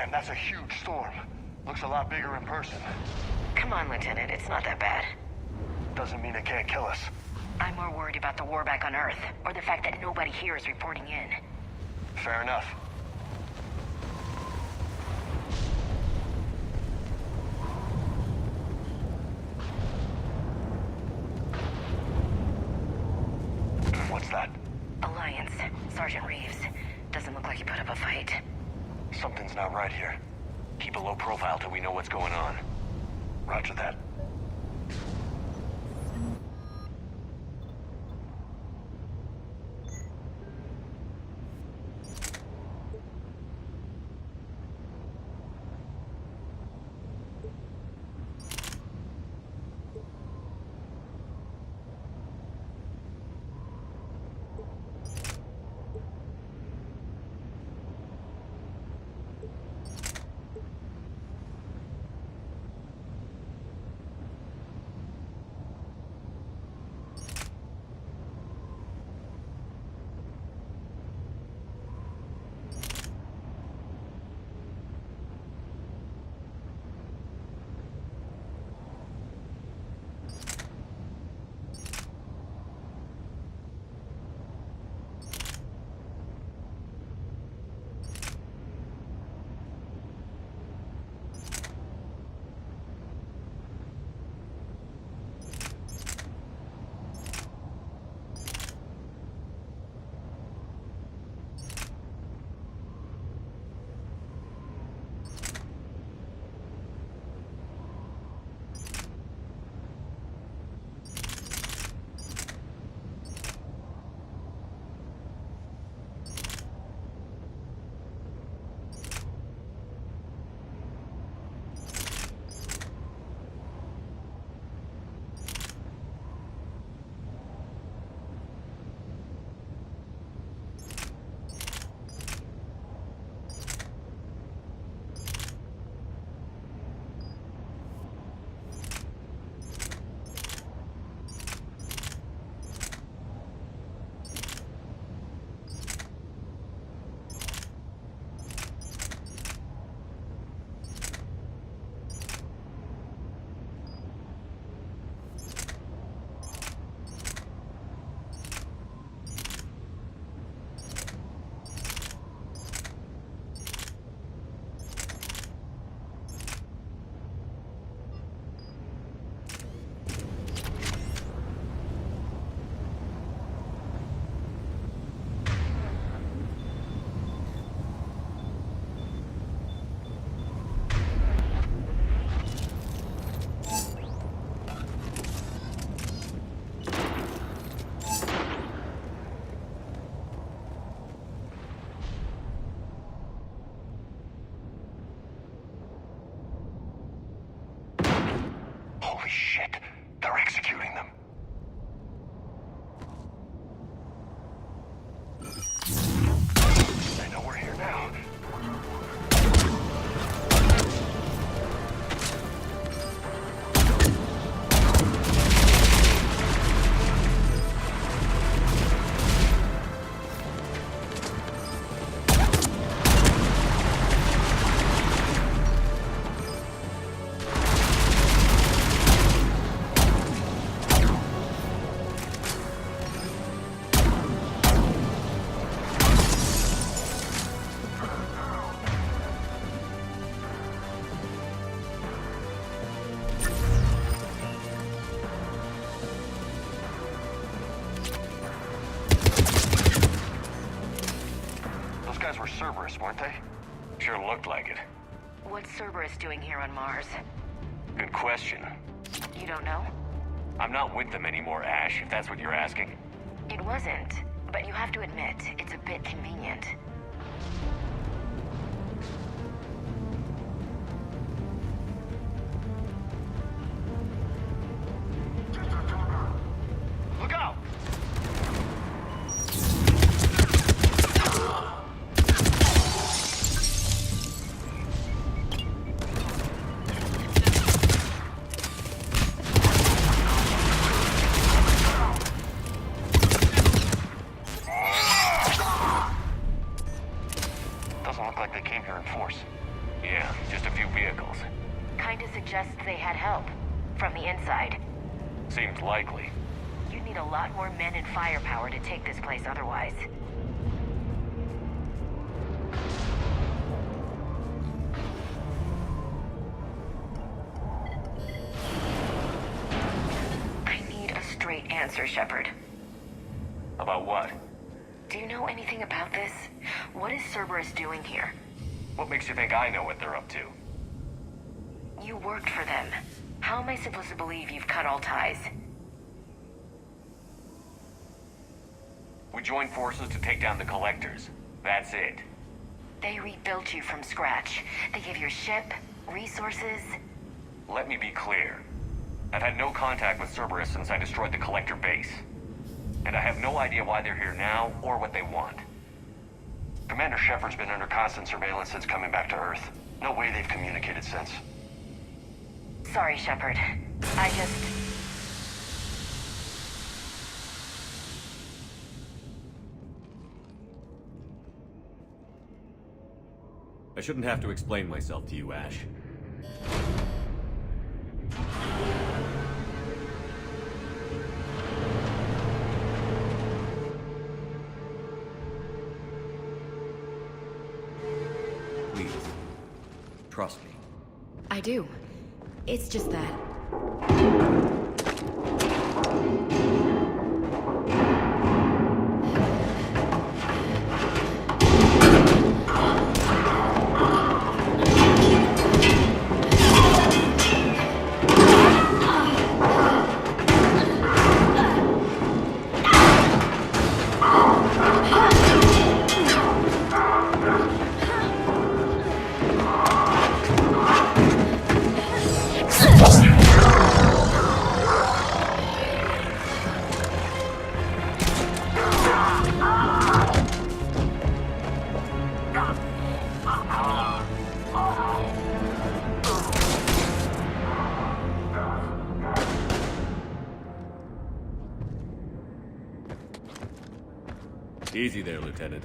Man, that's a huge storm. Looks a lot bigger in person. Come on, Lieutenant, it's not that bad. Doesn't mean it can't kill us. I'm more worried about the war back on Earth, or the fact that nobody here is reporting in. Fair enough. What's that? Alliance. Sergeant Reeves. Doesn't look like he put up a fight. Something's not right here. Keep a low profile till we know what's going on. Roger that. Holy shit, they're executing them. They know we're here now. Those guys were Cerberus, weren't they? Sure looked like it. What's Cerberus doing here on Mars? Good question. You don't know? I'm not with them anymore, Ash, if that's what you're asking. It wasn't, but you have to admit, it's a bit convenient. Look out! From the inside. Seems likely. You'd need a lot more men and firepower to take this place otherwise. I need a straight answer, Shepard. About what? Do you know anything about this? What is Cerberus doing here? What makes you think I know what they're up to? You worked for them. How am I supposed to believe you've cut all ties? We joined forces to take down the Collectors. That's it. They rebuilt you from scratch. They gave you a ship, resources. Let me be clear. I've had no contact with Cerberus since I destroyed the Collector base. And I have no idea why they're here now, or what they want. Commander Shepard's been under constant surveillance since coming back to Earth. No way they've communicated since. Sorry, Shepard. I shouldn't have to explain myself to you, Ash. Please, trust me. I do. It's just that. Easy there, Lieutenant.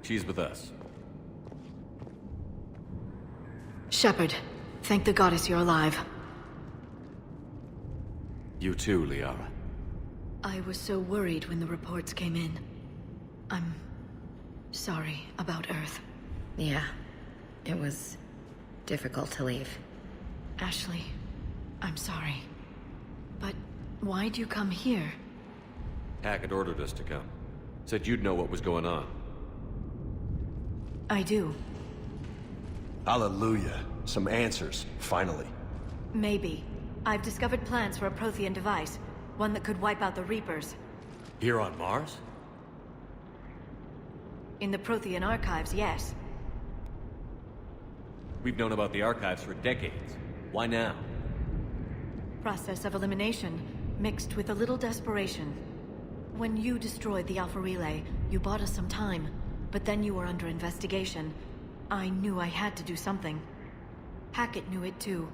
She's with us. Shepard, thank the goddess you're alive. You too, Liara. I was so worried when the reports came in. I'm sorry about Earth. Yeah, it was difficult to leave. Ashley, I'm sorry. But why'd you come here? Hackett ordered us to come. Said you'd know what was going on. I do. Hallelujah. Some answers, finally. Maybe. I've discovered plans for a Prothean device. One that could wipe out the Reapers. Here on Mars? In the Prothean archives, yes. We've known about the archives for decades. Why now? Process of elimination, mixed with a little desperation. When you destroyed the Alpha Relay, you bought us some time, but then you were under investigation. I knew I had to do something. Hackett knew it too.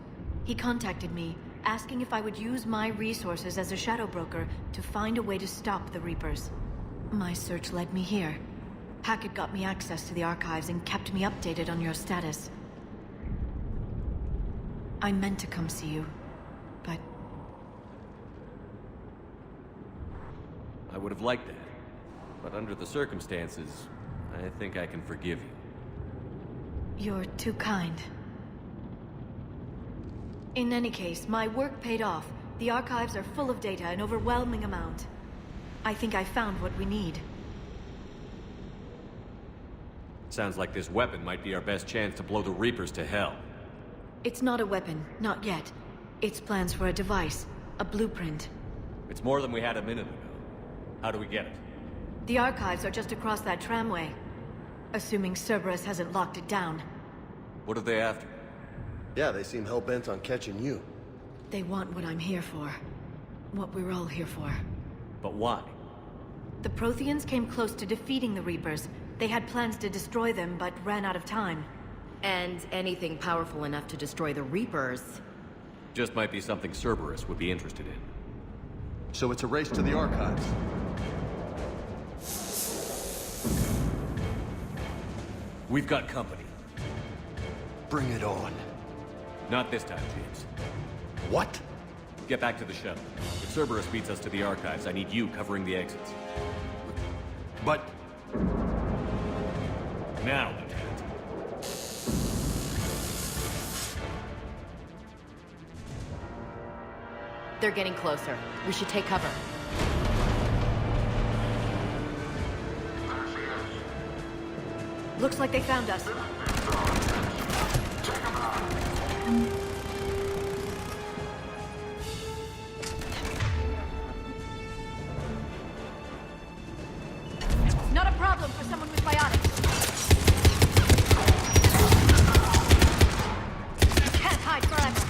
He contacted me, asking if I would use my resources as a shadow broker to find a way to stop the Reapers. My search led me here. Hackett got me access to the archives and kept me updated on your status. I meant to come see you, but... I would have liked that. But under the circumstances, I think I can forgive you. You're too kind. In any case, my work paid off. The archives are full of data, an overwhelming amount. I think I found what we need. Sounds like this weapon might be our best chance to blow the Reapers to hell. It's not a weapon, not yet. It's plans for a device, a blueprint. It's more than we had a minute ago. How do we get it? The archives are just across that tramway. Assuming Cerberus hasn't locked it down. What are they after? Yeah, they seem hell-bent on catching you. They want what I'm here for. What we're all here for. But why? The Protheans came close to defeating the Reapers. They had plans to destroy them, but ran out of time. And anything powerful enough to destroy the Reapers. Just might be something Cerberus would be interested in. So it's a race to the archives. We've got company. Bring it on. Not this time, James. What? Get back to the ship. If Cerberus beats us to the archives, I need you covering the exits. But Now, Lieutenant. They're getting closer. We should take cover. Looks like they found us. Not a problem for someone with biotics. You can't hide forever.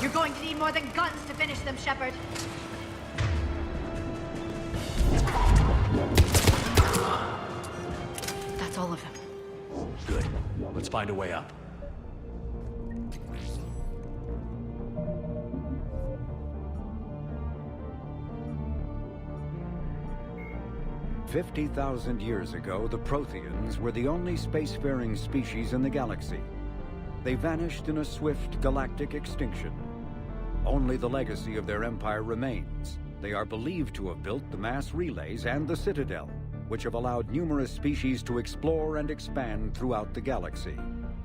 You're going to need more than guns to finish them, Shepard. That's all of them. Good. Let's find a way up. "50,000 years ago, the Protheans were the only spacefaring species in the galaxy. They vanished in a swift galactic extinction. Only the legacy of their empire remains. They are believed to have built the mass relays and the Citadel, which have allowed numerous species to explore and expand throughout the galaxy.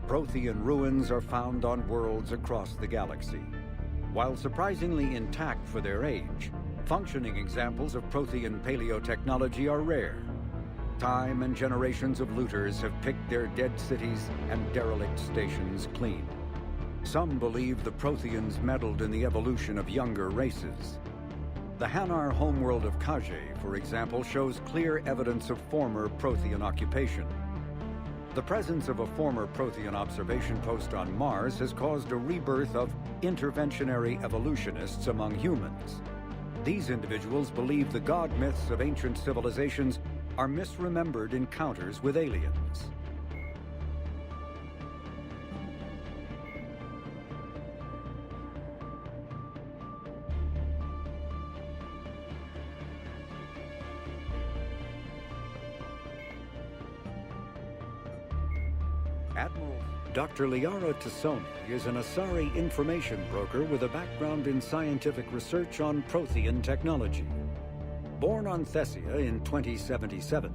Prothean ruins are found on worlds across the galaxy. While surprisingly intact for their age, functioning examples of Prothean paleotechnology are rare. Time and generations of looters have picked their dead cities and derelict stations clean. Some believe the Protheans meddled in the evolution of younger races. The Hanar homeworld of Kage, for example, shows clear evidence of former Prothean occupation. The presence of a former Prothean observation post on Mars has caused a rebirth of interventionary evolutionists among humans. These individuals believe the god myths of ancient civilizations are misremembered encounters with aliens. Admiral Dr. Liara Tassoni is an Asari information broker with a background in scientific research on Prothean technology. Born on Thessia in 2077,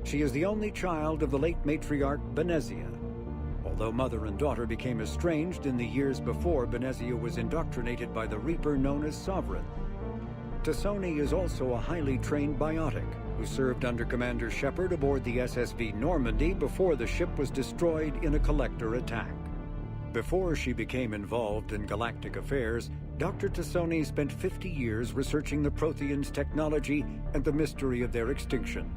she is the only child of the late matriarch Benezia. Although mother and daughter became estranged in the years before Benezia was indoctrinated by the Reaper known as Sovereign. Tassoni is also a highly trained biotic who served under Commander Shepard aboard the SSV Normandy before the ship was destroyed in a collector attack. Before she became involved in galactic affairs, Dr. Tassoni spent 50 years researching the Protheans' technology and the mystery of their extinction.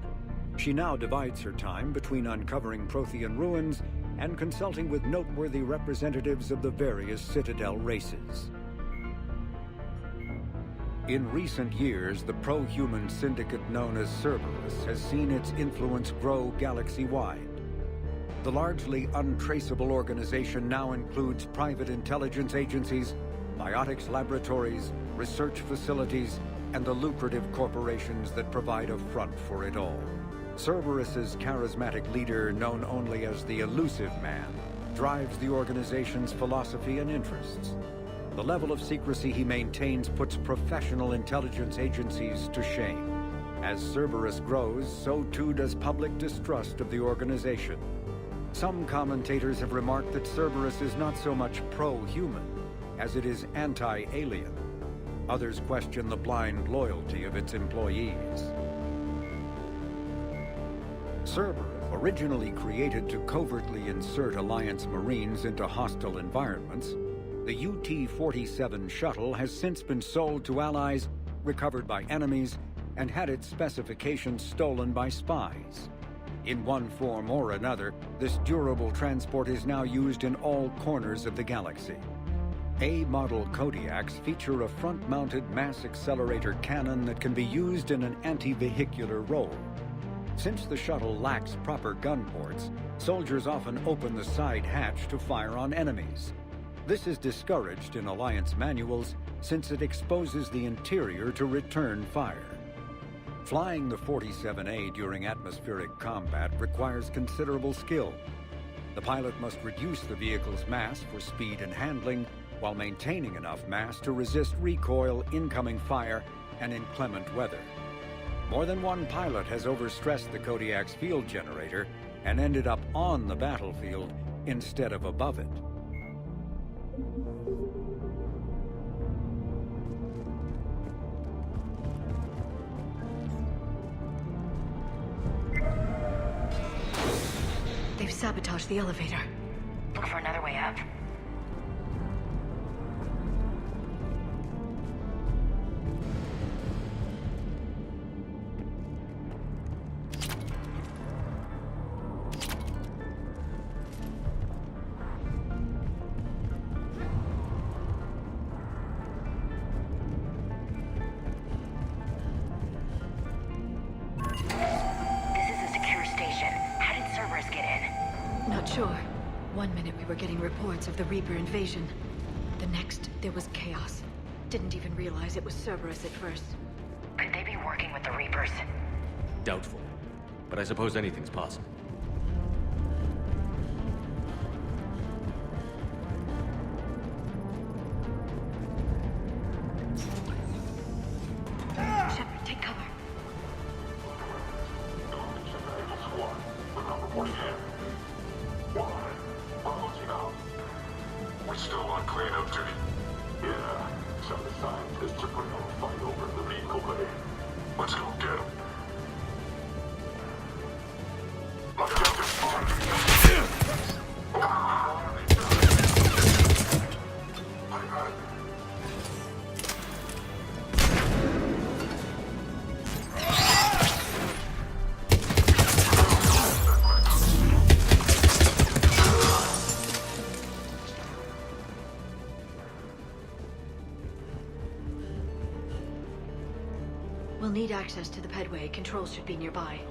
She now divides her time between uncovering Prothean ruins and consulting with noteworthy representatives of the various Citadel races. In recent years, the pro-human syndicate known as Cerberus has seen its influence grow galaxy-wide. The largely untraceable organization now includes private intelligence agencies, biotics laboratories, research facilities, and the lucrative corporations that provide a front for it all. Cerberus's charismatic leader, known only as the Elusive Man, drives the organization's philosophy and interests. The level of secrecy he maintains puts professional intelligence agencies to shame. As Cerberus grows, so too does public distrust of the organization. Some commentators have remarked that Cerberus is not so much pro-human as it is anti-alien. Others question the blind loyalty of its employees. Cerberus, originally created to covertly insert Alliance Marines into hostile environments, the UT-47 shuttle has since been sold to allies, recovered by enemies, and had its specifications stolen by spies. In one form or another, this durable transport is now used in all corners of the galaxy. A-model Kodiaks feature a front-mounted mass accelerator cannon that can be used in an anti-vehicular role. Since the shuttle lacks proper gun ports, soldiers often open the side hatch to fire on enemies. This is discouraged in Alliance manuals since it exposes the interior to return fire. Flying the 47A during atmospheric combat requires considerable skill. The pilot must reduce the vehicle's mass for speed and handling, while maintaining enough mass to resist recoil, incoming fire, and inclement weather. More than one pilot has overstressed the Kodiak's field generator and ended up on the battlefield instead of above it. They've sabotaged the elevator. Look for another way up. Sure. One minute we were getting reports of the Reaper invasion. The next, there was chaos. Didn't even realize it was Cerberus at first. Could they be working with the Reapers? Doubtful. But I suppose anything's possible. Shepard, take cover. We're still on cleanup duty. Yeah, some of the scientists are putting on a fight over in the vehicle bay. Let's go get them. We'll need access to the pedway. Controls should be nearby.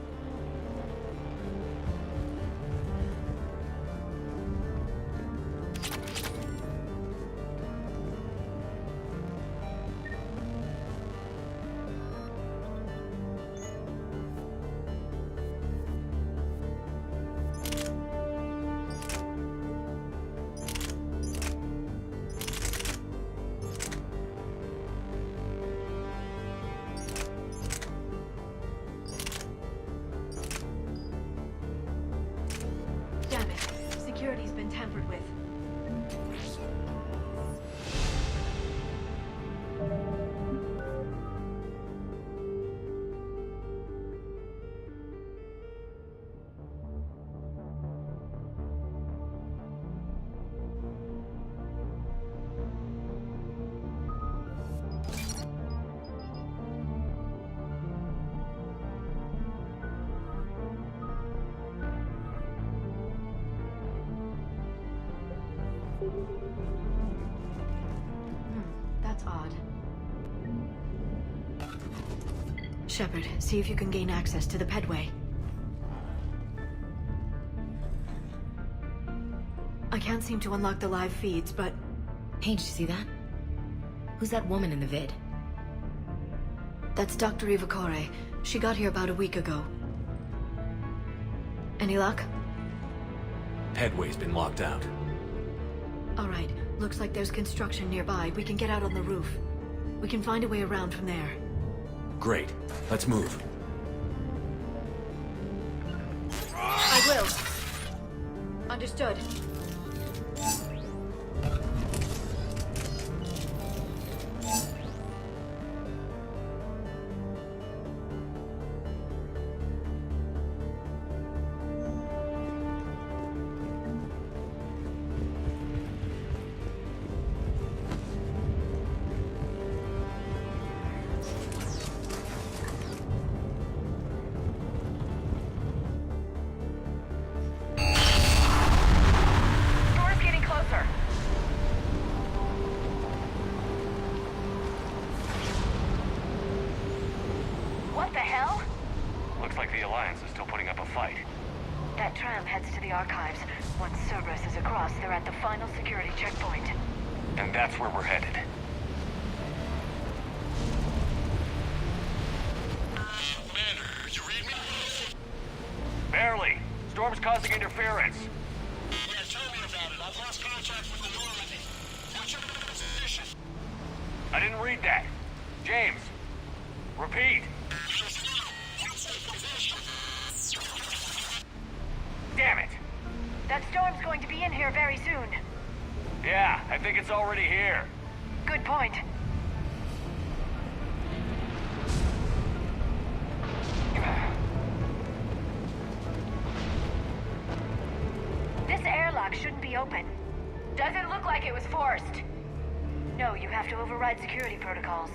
Damn it. Security's been tampered with. That's odd. Shepard, see if you can gain access to the pedway. I can't seem to unlock the live feeds, but... Hey, did you see that? Who's that woman in the vid? That's Dr. Ivakore. She got here about a week ago. Any luck? Headway's been locked out. All right. Looks like there's construction nearby. We can get out on the roof. We can find a way around from there. Great. Let's move. will. Understood. Storm's getting closer. What the hell? Looks like the Alliance is still putting up a fight. That tram heads to the archives. Once Cerberus is across, they're at the final security checkpoint. And that's where we're headed. Commander, you read me? Barely. Storm's causing interference. Yeah, tell me about it. I've lost contact with the Normandy. What's your position? I didn't read that. James, repeat. Damn it. That storm's going to be in here very soon. Yeah, I think it's already here. Good point. This airlock shouldn't be open. Doesn't look like it was forced. No, you have to override security protocols.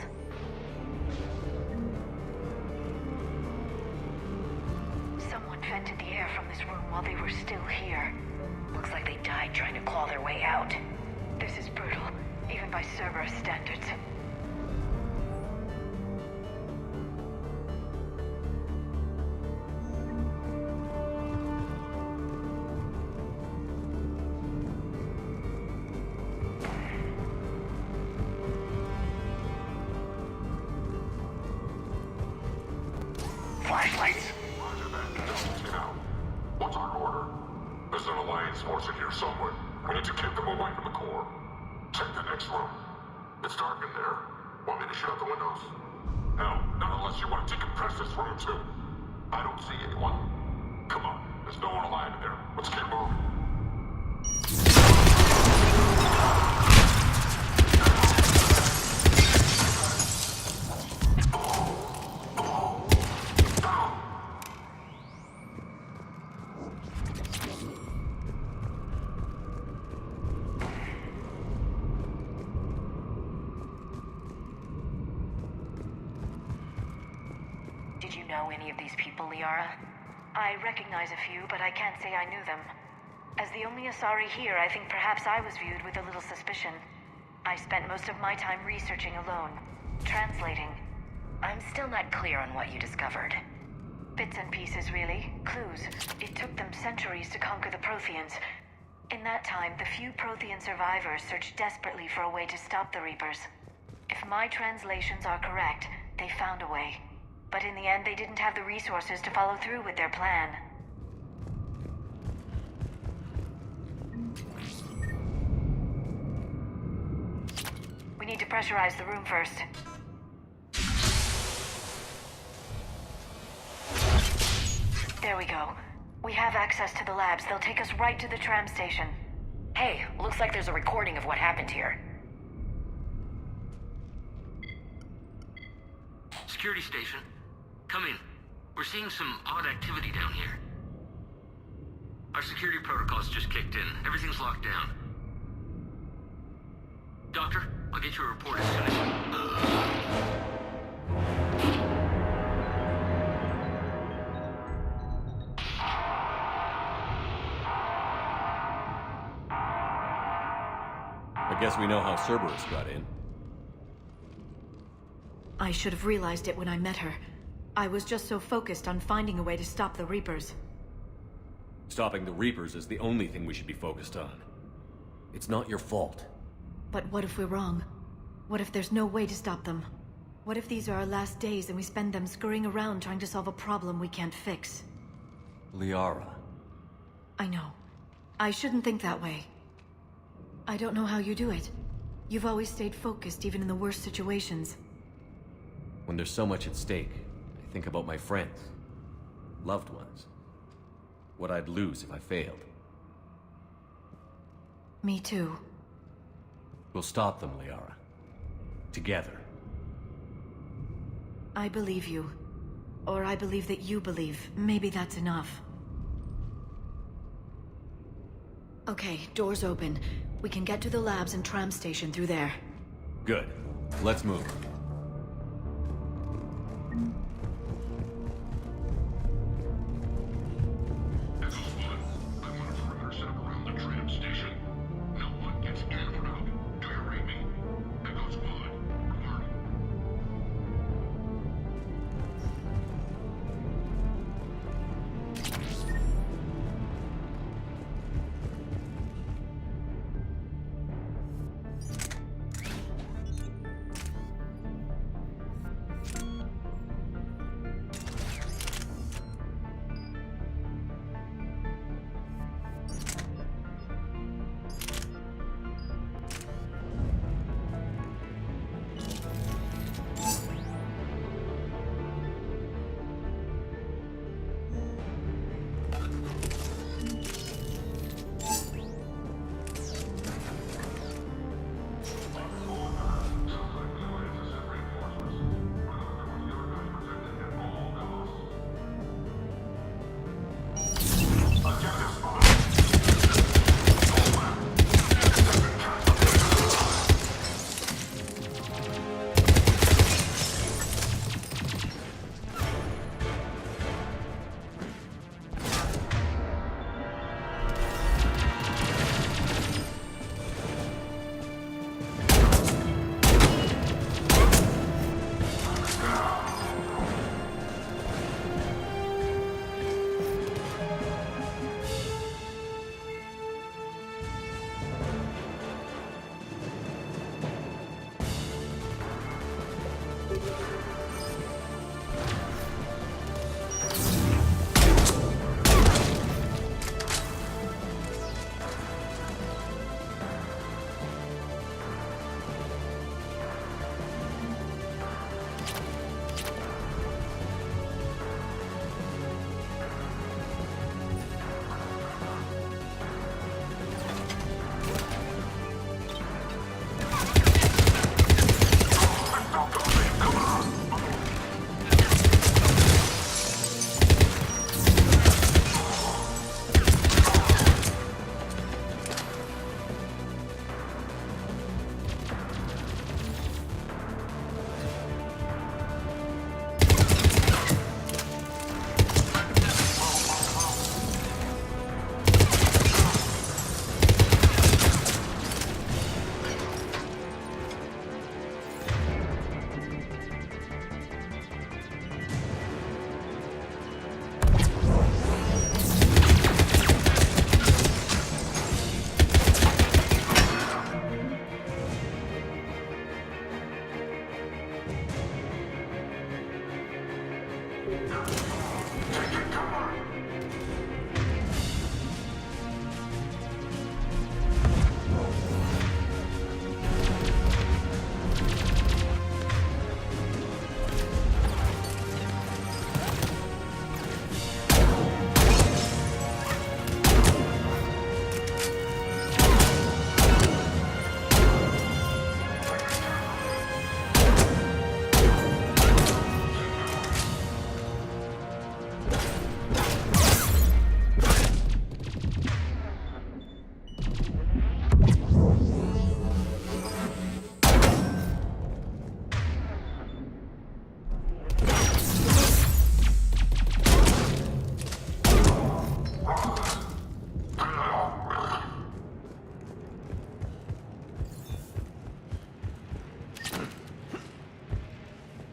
Someone vented the air from this room while they were still here. Looks like they died trying to claw their way out. This is brutal, even by Cerberus standards. Flashlights. Roger that. Get out. What's our order? There's an Alliance force in here somewhere. We need to keep them away from the core. Check the next room. It's dark in there. Want me to shut the windows? No, not unless you want to decompress this room too. I don't see anyone. Come on, there's no one alive in there. Let's keep moving. Did you know any of these people, Liara? I recognize a few, but I can't say I knew them. As the only Asari here, I think perhaps I was viewed with a little suspicion. I spent most of my time researching alone, translating. I'm still not clear on what you discovered. Bits and pieces, really. Clues. It took them centuries to conquer the Protheans. In that time, the few Prothean survivors searched desperately for a way to stop the Reapers. If my translations are correct, they found a way. But in the end, they didn't have the resources to follow through with their plan. We need to pressurize the room first. There we go. We have access to the labs. They'll take us right to the tram station. Hey, looks like there's a recording of what happened here. Security station. Come in. We're seeing some odd activity down here. Our security protocols just kicked in. Everything's locked down. Doctor, I'll get you a report as soon as... I guess we know how Cerberus got in. I should have realized it when I met her. I was just so focused on finding a way to stop the Reapers. Stopping the Reapers is the only thing we should be focused on. It's not your fault. But what if we're wrong? What if there's no way to stop them? What if these are our last days and we spend them scurrying around trying to solve a problem we can't fix? Liara. I know. I shouldn't think that way. I don't know how you do it. You've always stayed focused even in the worst situations. When there's so much at stake, I think about my friends. Loved ones. What I'd lose if I failed. Me too. We'll stop them, Liara. Together. I believe you. Or I believe that you believe. Maybe that's enough. Okay, doors open. We can get to the labs and tram station through there. Good. Let's move. Echoes 1, I want a perimeter set up around the tram station. No one gets in or out. Do you read me? Echoes 1, reporting.